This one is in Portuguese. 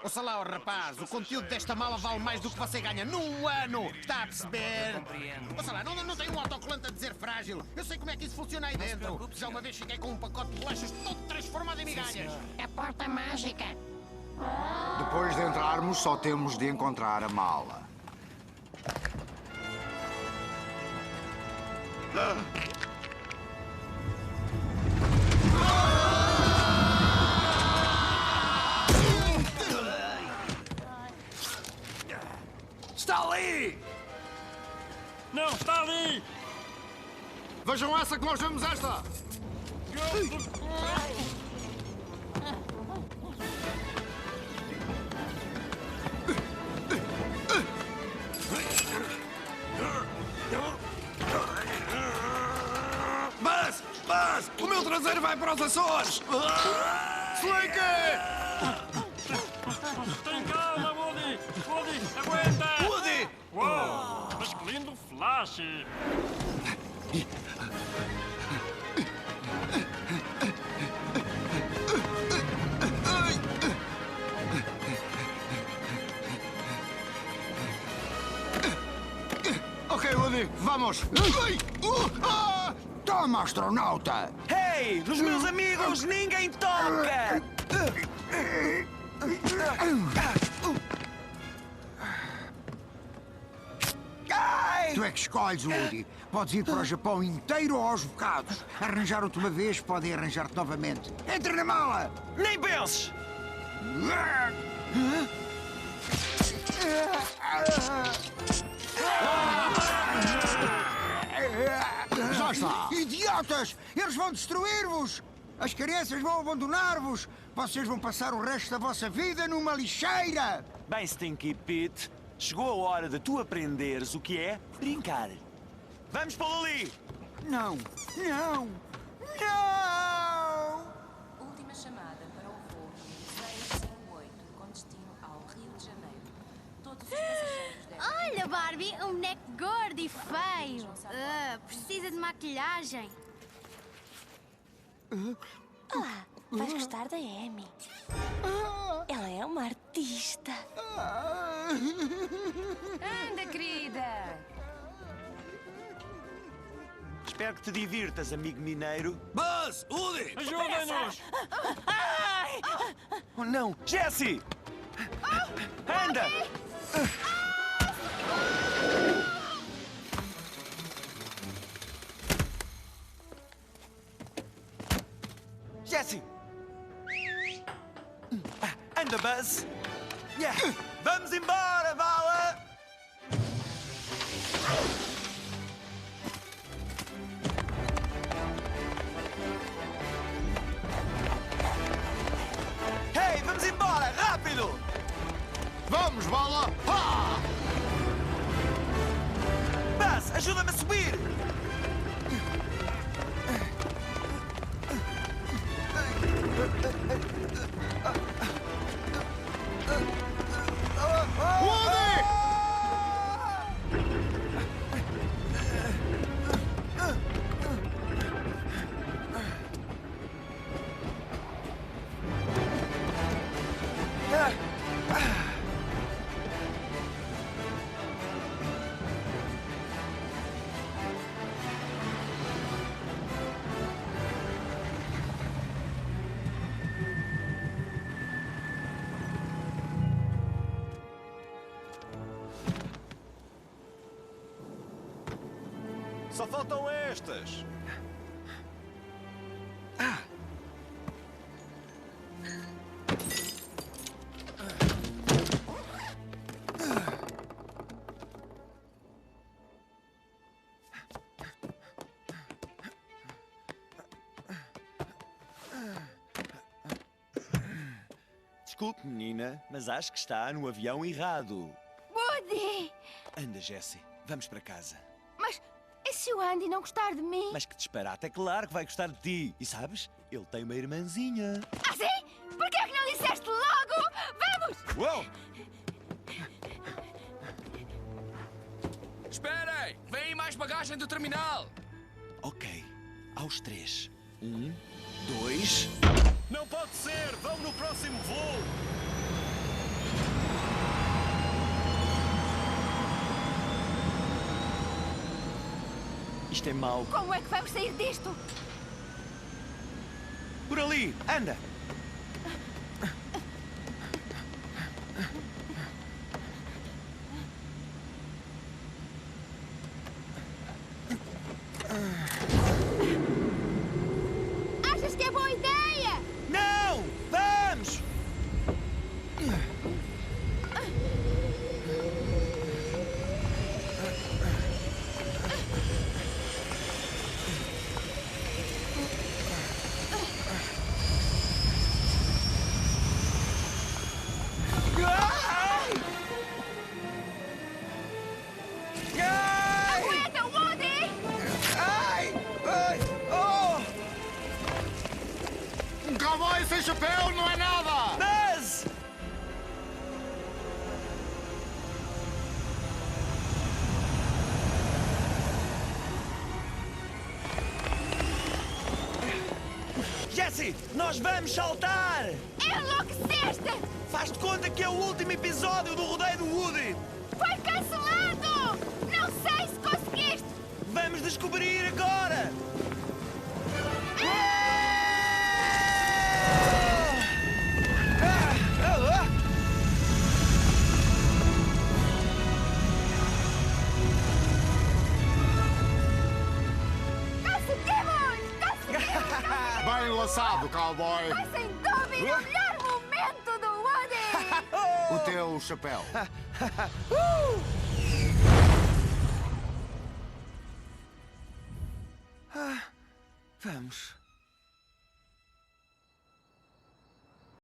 Ouça lá, ó, rapaz, o conteúdo desta mala vale mais do que você ganha num ano. Está a perceber? Compreendo. Ouça lá, não tem um autocolante a dizer frágil. Eu sei como é que isso funciona aí dentro. preocupe, Já uma vez fiquei com um pacote de bolachas todo transformado em migalhas. A porta mágica. Depois de entrarmos, só temos de encontrar a mala. Está ali! Não, está ali! Vejam essa que nós vemos esta! Mas! O meu traseiro vai para os Açores! Slinky! Tem calma, Woody! Woody, aguenta! Woody! Uou! Mas que lindo flash! Ok, Woody, vamos! Toma, astronauta! Hey! Nos meus amigos ninguém toca! Ai! Tu é que escolhes, Woody. Podes ir para o Japão inteiro ou aos bocados. Arranjaram-te uma vez, podem arranjar-te novamente. Entra na mala! Nem penses! Já está! Idiotas! Eles vão destruir-vos! As crianças vão abandonar-vos! Vocês vão passar o resto da vossa vida numa lixeira! Bem, Stinky Pete, chegou a hora de tu aprenderes o que é brincar. Vamos para ali! Não! Não! Não! Última chamada para o voo 608 com destino ao Rio de Janeiro. Todos os passageiros devem... Olha, Barbie, um boneco gordo e feio. Precisa de maquilhagem. Olá, vais gostar da Amy. Ela é uma artista. Anda, querida! Espero que te divirtas, amigo mineiro. Buzz! Woody! Ajudem-nos! Oh, não! Jesse! Anda! Jesse! Anda, Buzz! Yeah. Vamos embora, Vala! Hey, vamos embora! Rápido! Vamos, bola! Ha! Buzz, ajuda-me a subir! Woody! Só faltam estas. Desculpe, menina, mas acho que está no avião errado. Woody! Anda, Jesse, vamos para casa. Mas e se o Andy não gostar de mim? Mas que disparate, é claro que vai gostar de ti. E sabes, ele tem uma irmãzinha. Ah, sim? Por que é que não disseste logo? Vamos! Uou! Esperem! Vem aí mais bagagem do terminal! Ok, aos 3. 1, 2... Não pode ser! Vamos no próximo voo! Isto é mau. Como é que vamos sair disto? Por ali, anda! Achas que é boa ideia? Não! Vamos! Ai! Ai! Aguenta, Woody! Ai! Ai! Oh! Um cowboy sem chapéu não é nada! Buzz! Jesse, nós vamos saltar! Enlouqueceste! Faz de conta que é o último episódio do rodeio do Woody! Foi cancelado! Não sei se conseguiste! Vamos descobrir agora! Conseguimos! Conseguimos! Bem laçado, cowboy! Foi sem dúvida o melhor momento do Woody! O teu chapéu. Vamos.